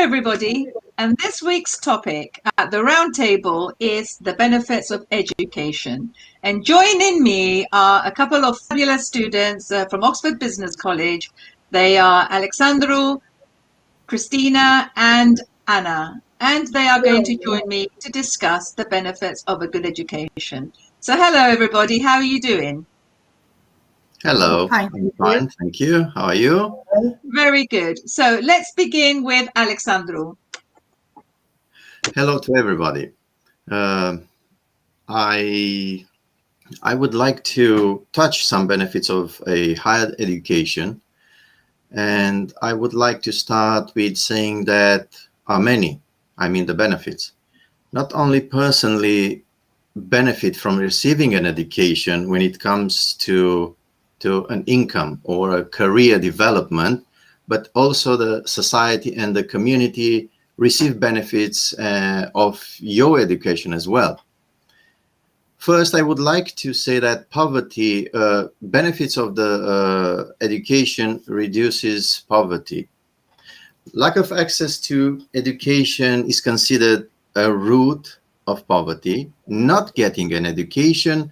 everybody, and this week's topic at the round table is the benefits of education. And joining me are a couple of fabulous students from Oxford Business College. They are Alexandru, Christina, and Anna, and they are going to join me to discuss the benefits of a good education. So hello everybody, how are you doing? Hello, Hi. I'm fine, thank you. How are you? Very good. So let's begin with Alexandru. Hello to everybody. I would like to touch some benefits of a higher education, and I would like to start with saying that are many. I mean the benefits. Not only personally benefit from receiving an education when it comes to an income or a career development, but also the society and the community receive benefits of your education as well. First, I would like to say that poverty, benefits of the education reduces poverty. Lack of access to education is considered a root of poverty. Not getting an education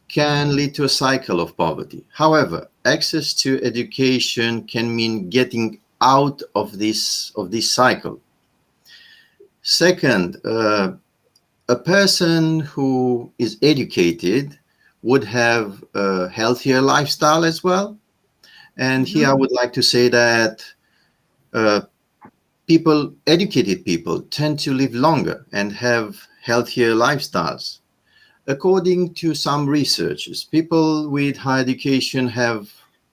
can lead to a cycle of poverty. However, access to education can mean getting out of this cycle. Second, a person who is educated would have a healthier lifestyle as well. And here I would like to say that educated people tend to live longer and have healthier lifestyles. According to some researchers, people with high education have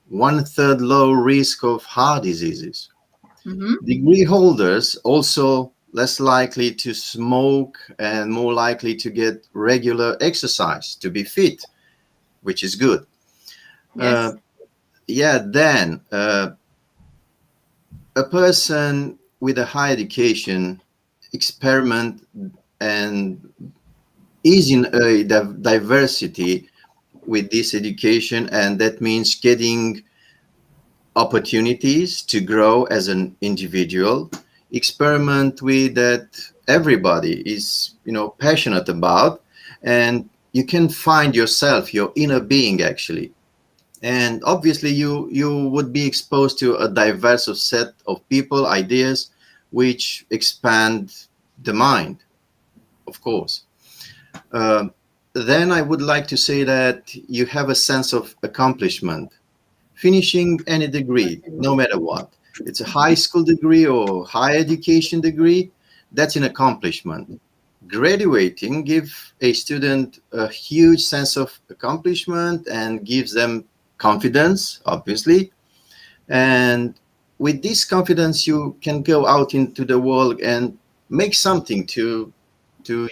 1/3 low risk of heart diseases. Degree holders also less likely to smoke and more likely to get regular exercise to be fit, which is good. Yes. Then a person with a high education experiment and is in a diversity with this education, and that means getting opportunities to grow as an individual, experiment with that everybody is passionate about, and you can find yourself, your inner being actually. And obviously you would be exposed to a diverse set of people, ideas, which expand the mind, of course. Then I would like to say that you have a sense of accomplishment. Finishing any degree, no matter what, it's a high school degree or higher education degree, that's an accomplishment. Graduating gives a student a huge sense of accomplishment and gives them confidence, obviously. And with this confidence, you can go out into the world and make something to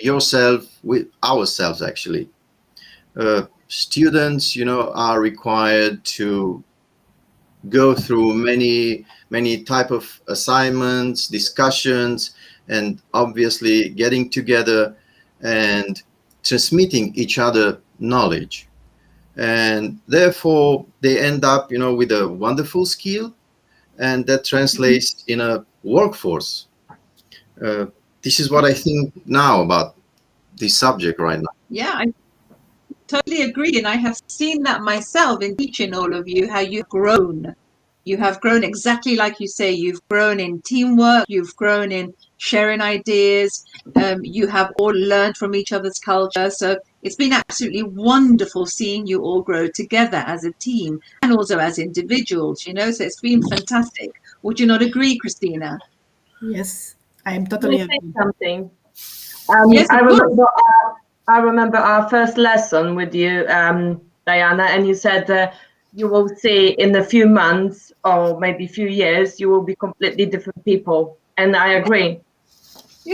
yourself, with ourselves actually. Students, are required to go through many type of assignments, discussions, and obviously getting together and transmitting each other knowledge. And therefore they end up, with a wonderful skill, and that translates in a workforce. This is what I think now about this subject right now. Yeah, I totally agree. And I have seen that myself in teaching all of you, how you've grown. You have grown exactly like you say. You've grown in teamwork. You've grown in sharing ideas. You have all learned from each other's culture. So it's been absolutely wonderful seeing you all grow together as a team and also as individuals, so it's been fantastic. Would you not agree, Christina? Yes, I am totally Can I say agree. something? Yes, I remember our first lesson with you, Diana, and you said you will see in a few months or maybe a few years, you will be completely different people. And I agree.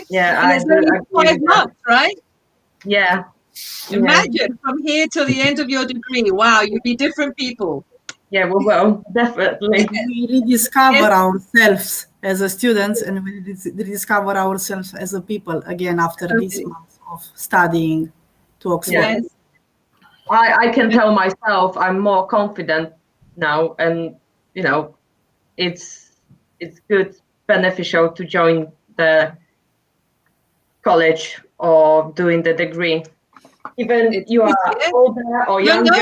Yeah, and it's only 5 months, right? Yeah. Imagine from here till the end of your degree. Wow, you'll be different people. Yeah, we will, definitely. We rediscover ourselves as a students, and we rediscover ourselves as a people again after these months of studying to Oxford. Yes. I can tell myself I'm more confident now, and it's good beneficial to join the college or doing the degree. Even you are older or younger,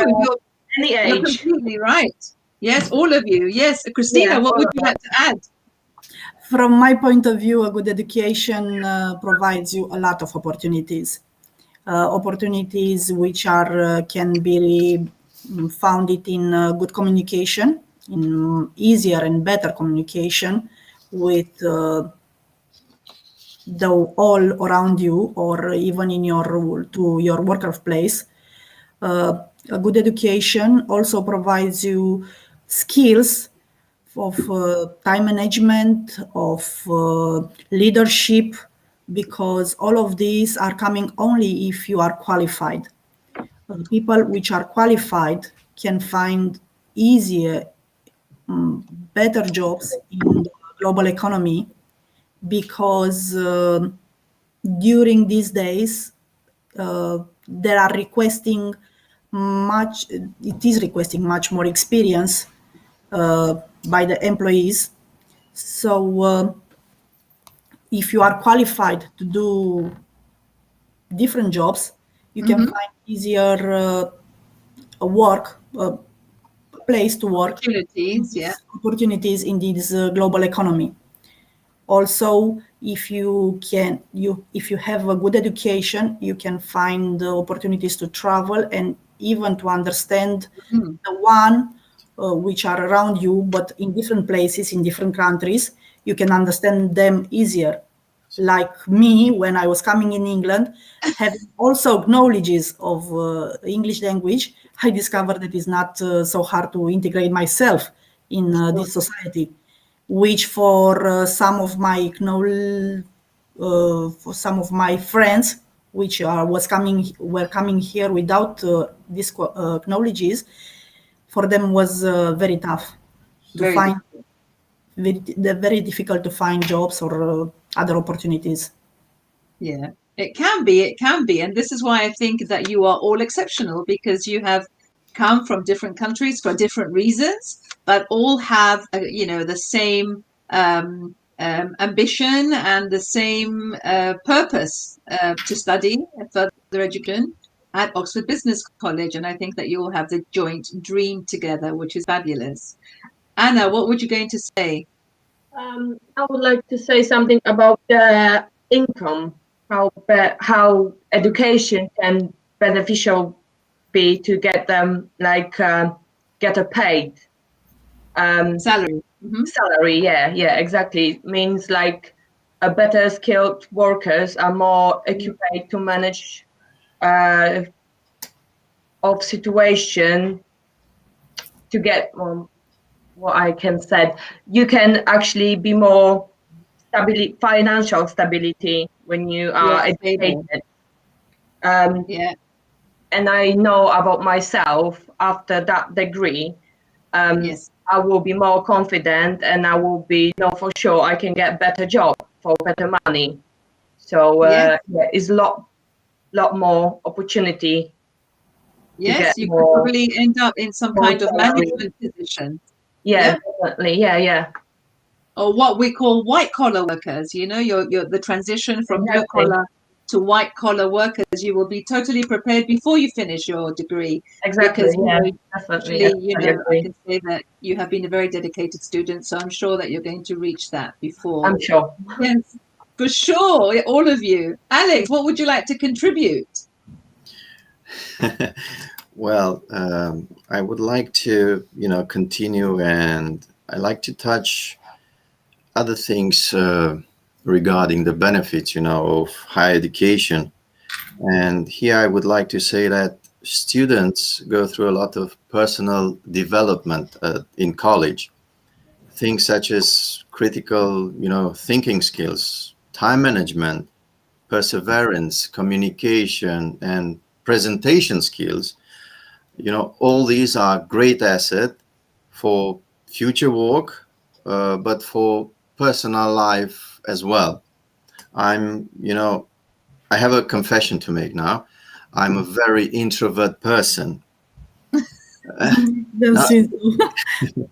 any age. You're completely right. Yes, all of you. Yes, Christina, what would you like to add? From my point of view, a good education provides you a lot of opportunities. Opportunities which are can be founded in good communication, in easier and better communication with the all around you, or even in your workplace. A good education also provides you skills of time management, of leadership, because all of these are coming only if you are qualified. People which are qualified can find easier, better jobs in the global economy, because during these days they are requesting it is requesting much more experience by the employees. So if you are qualified to do different jobs, you can find easier work, place to work, opportunities in this global economy. Also, if you have a good education, you can find opportunities to travel and even to understand the one which are around you, but in different places, in different countries. You can understand them easier. Like me, when I was coming in England, having also knowledges of English language, I discovered that it's not so hard to integrate myself in this society, which for some of my friends, which were coming here without these knowledges, for them was very tough to find. Very difficult to find jobs or other opportunities. Yeah, it can be. And this is why I think that you are all exceptional, because you have come from different countries for different reasons, but all have, the same ambition and the same purpose to study further education at Oxford Business College. And I think that you all have the joint dream together, which is fabulous. Anna, what would you going to say? I would like to say something about the income, how education can beneficial be to get them get a paid salary. Salary, yeah, exactly. It means like a better skilled workers are more equipped to manage of situation to get what I can say. You can actually be more financial stability when you are educated. And I know about myself after that degree. I will be more confident, and I will know for sure I can get better job for better money. So it's a lot more opportunity. Yes, you could probably end up in some kind of management position. Yeah, definitely. Yeah. Or what we call white collar workers. You're the transition from blue collar to white collar workers. You will be totally prepared before you finish your degree. Exactly. Because definitely. I can say that you have been a very dedicated student, so I'm sure that you're going to reach that before. I'm sure. Yes, for sure, all of you. Alex, what would you like to contribute? Well, I would like to, continue, and I like to touch other things regarding the benefits, of higher education. And here I would like to say that students go through a lot of personal development in college. Things such as critical, thinking skills, time management, perseverance, communication, and presentation skills. All these are great asset for future work, but for personal life as well. I have a confession to make now. I'm a very introvert person.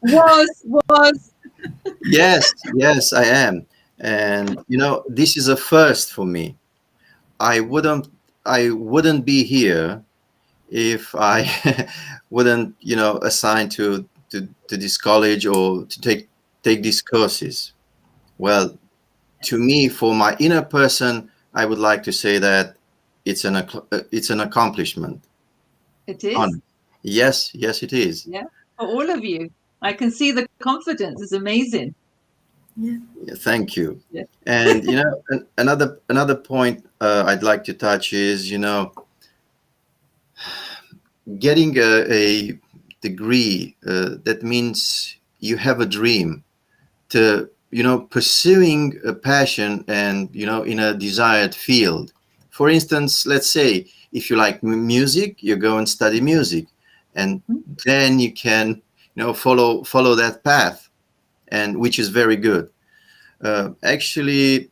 Was. Yes, I am. And this is a first for me. I wouldn't be here if I wouldn't assign to this college or to take these courses. Well, to me, for my inner person, I would like to say that it's an accomplishment. It is. Yes, it is. Yeah. For all of you. I can see the confidence is amazing. Yeah. Yeah, thank you. Yeah. And another point I'd like to touch is getting a degree. That means you have a dream to pursuing a passion and in a desired field. For instance, let's say if you like music, you go and study music, and then you can follow that path, and which is very good. Actually,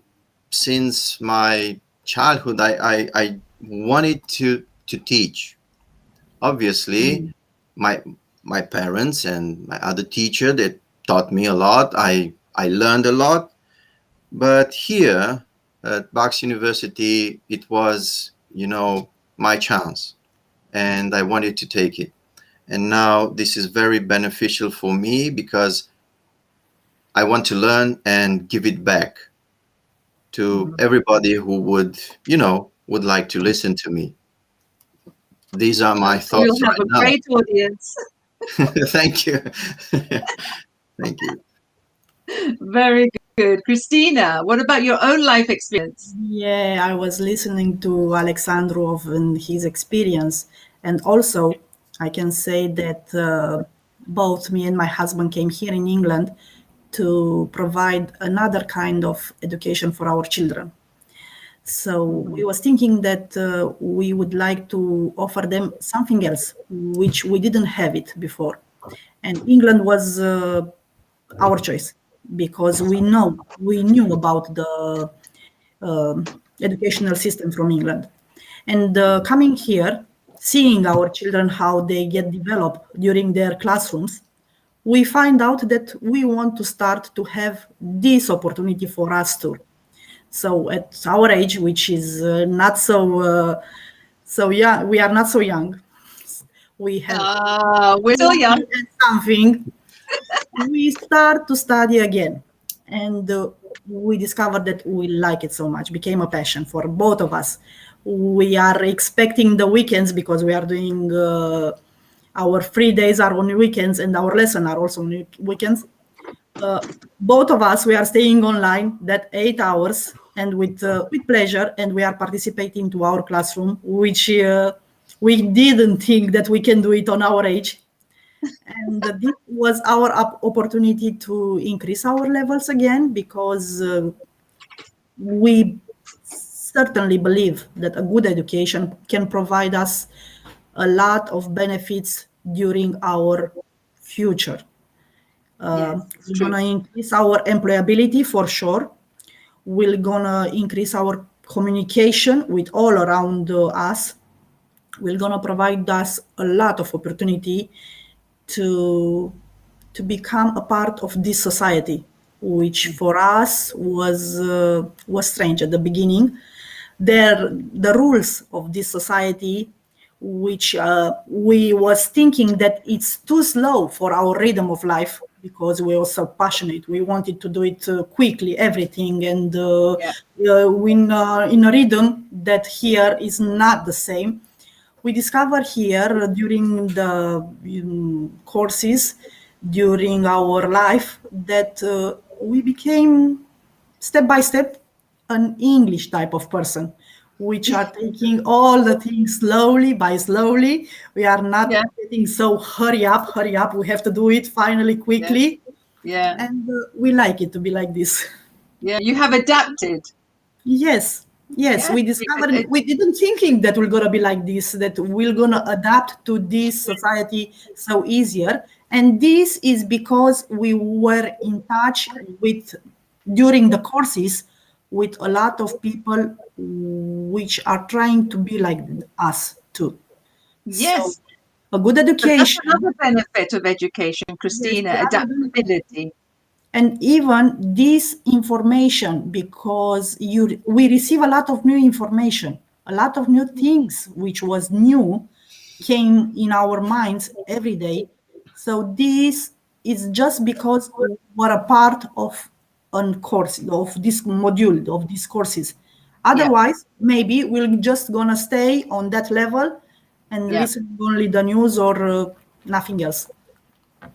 since my childhood, I wanted to teach. Obviously, my parents and my other teacher, they taught me a lot. I learned a lot. But here at Bucks University, it was my chance, and I wanted to take it. And now this is very beneficial for me because I want to learn and give it back to everybody who would like to listen to me. These are my thoughts You'll have right a now. great audience. Thank you. Thank you. Very good. Christina, what about your own life experience? Yeah, I was listening to Alexandru and his experience, and also I can say that both me and my husband came here in England to provide another kind of education for our children. So we was thinking that we would like to offer them something else, which we didn't have it before, and England was our choice because we knew about the educational system from England. And coming here, seeing our children how they get developed during their classrooms, we find out that we want to start to have this opportunity for us too. So at our age, which is not so young, we are not so young. We have We're still young. something. We start to study again, and we discovered that we like it so much, became a passion for both of us. We are expecting the weekends because we are doing our free days are on weekends and our lesson are also on weekends. Both of us, we are staying online that 8 hours and with pleasure, and we are participating to our classroom, which we didn't think that we can do it on our age. And this was our opportunity to increase our levels again, because we certainly believe that a good education can provide us a lot of benefits during our future. Yes, We're going to increase our employability for sure. We're going to increase our communication with all around us. We're going to provide us a lot of opportunity to become a part of this society, which for us was strange at the beginning. The rules of this society, which we was thinking that it's too slow for our rhythm of life, because we were so passionate. We wanted to do it quickly, everything, and in a rhythm that here is not the same. We discovered here during the courses, during our life, that we became step by step an English type of person, which are taking all the things slowly by slowly. We are not getting so hurry up. We have to do it finally, quickly. Yeah. And we like it to be like this. Yeah. You have adapted. Yes. We discovered, we didn't thinking that we're gonna be like this, that we're gonna adapt to this society so easier. And this is because we were in touch with, during the courses, with a lot of people which are trying to be like us too. Yes. So a good education. But that's another benefit of education, Christina, Yes, adaptability. And even this information, because we receive a lot of new information, a lot of new things which was new came in our minds every day. So this is just because we're a part of a course, of this module, of these courses. Otherwise, maybe we're just gonna stay on that level and listen only the news or nothing else.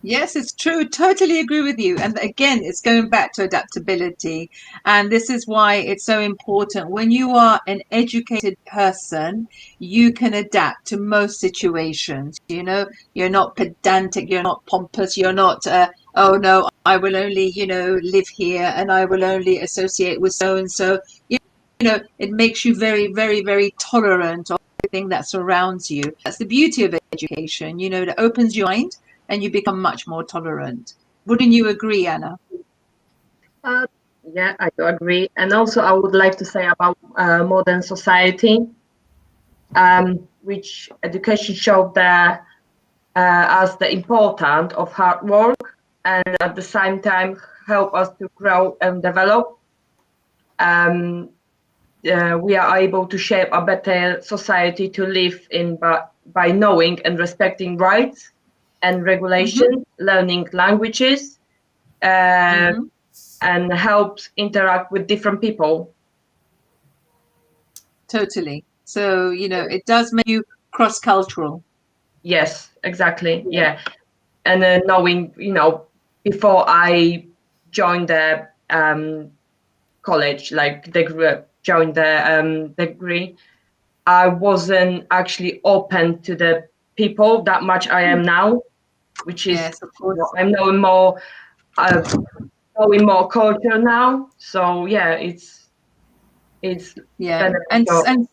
Yes, it's true. Totally agree with you. And again, it's going back to adaptability. And this is why it's so important. When you are an educated person, you can adapt to most situations. You know, you're not pedantic, you're not pompous, you're not, oh no, I will only, live here and I will only associate with so and so. You know, it makes you very, very, very tolerant of everything that surrounds you. That's the beauty of education. You know, it opens your mind and you become much more tolerant. Wouldn't you agree, Anna? Yeah, I do agree. And also, I would like to say about modern society, which education showed us the importance of hard work, and at the same time help us to grow and develop. We are able to shape a better society to live in by knowing and respecting rights and regulations, learning languages, and helps interact with different people. Totally. So, it does make you cross-cultural. Yes, exactly. Yeah. And knowing, before I joined the college, like joined the degree, I wasn't actually open to the people that much I am now, which is, Yes, of course. I'm knowing more culture now. So yeah, it's beneficial. And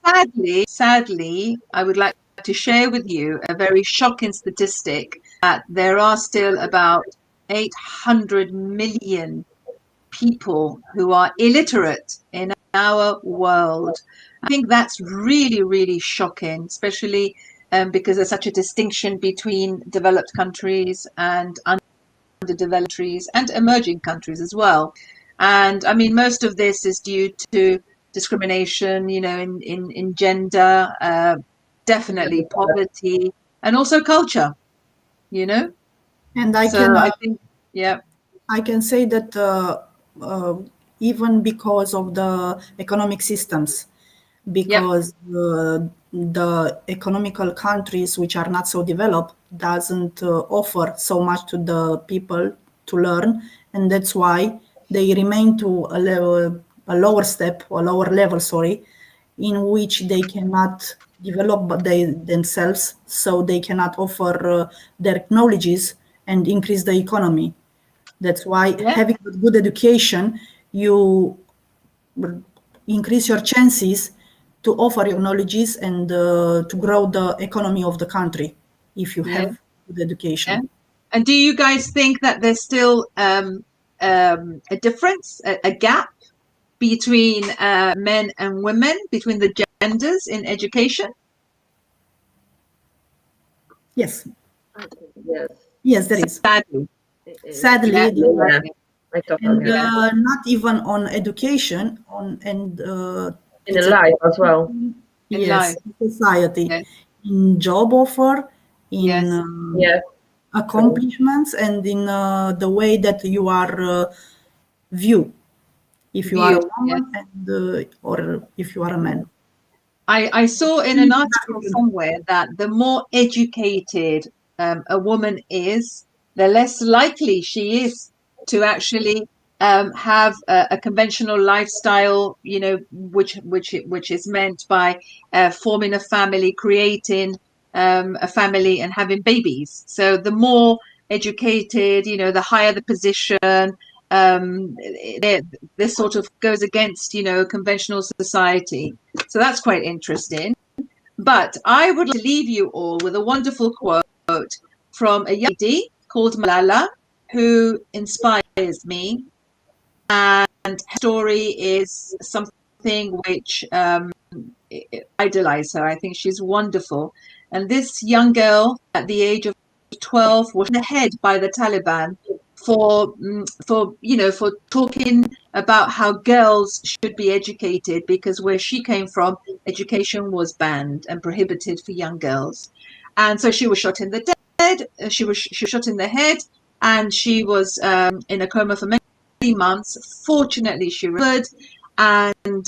sadly, I would like to share with you a very shocking statistic that there are still about 800 million people who are illiterate in our world. I think that's really, really shocking, especially because there's such a distinction between developed countries and underdeveloped countries and emerging countries as well. And I mean, most of this is due to discrimination, in gender, definitely poverty, and also culture, And I So can I think, yeah. I can say that even because of the economic systems, because the economical countries which are not so developed doesn't offer so much to the people to learn, and that's why they remain to a lower step or lower level, sorry, in which they cannot develop themselves, so they cannot offer their knowledges and increase the economy. That's why Yeah. having a good education, you increase your chances to offer your knowledges and to grow the economy of the country if you Yeah. have good education. Yeah. And do you guys think that there's still a difference, a gap between men and women, between the genders in education? Yes. Yes. Yes, there is. Sadly. Sadly, Yeah. Yeah, I and totally agree. not even on education, In it's the life as well. In yes, life. society, Yes. in job offer, in Yes. Yeah. accomplishments, and in the way that you are viewed, if you are a Viewed. Yes. woman and or if you are a man. I saw in an article somewhere that the more educated a woman is, the less likely she is to actually have a conventional lifestyle, which is meant by forming a family, creating a family, and having babies. So the more educated, the higher the position. This sort of goes against, conventional society. So that's quite interesting. But I would like to leave you all with a wonderful quote from a young lady called Malala, who inspires me. And her story is something which I idolize her. I think she's wonderful. And this young girl at the age of 12 was ahead by the Taliban for for talking about how girls should be educated, because where she came from, education was banned and prohibited for young girls. And so she was shot in the head, she was shot in the head, and she was in a coma for many months. Fortunately, she recovered, and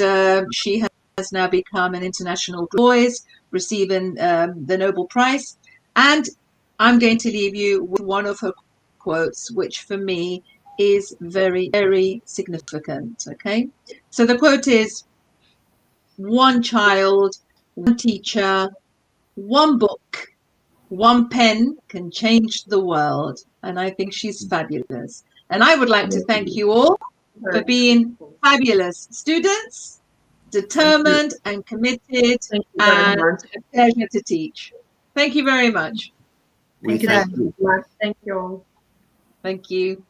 she has now become an international voice, receiving the Nobel Prize. And I'm going to leave you with one of her quotes, which for me is very, very significant. Okay, so the quote is, "One child, one teacher, one book, one pen can change the world." And I think she's fabulous. And I would like to thank you all for being fabulous students, determined and committed, Thank you very and much. a pleasure to teach. Thank you very much. We Thank you thank very you. Thank you all. Thank you.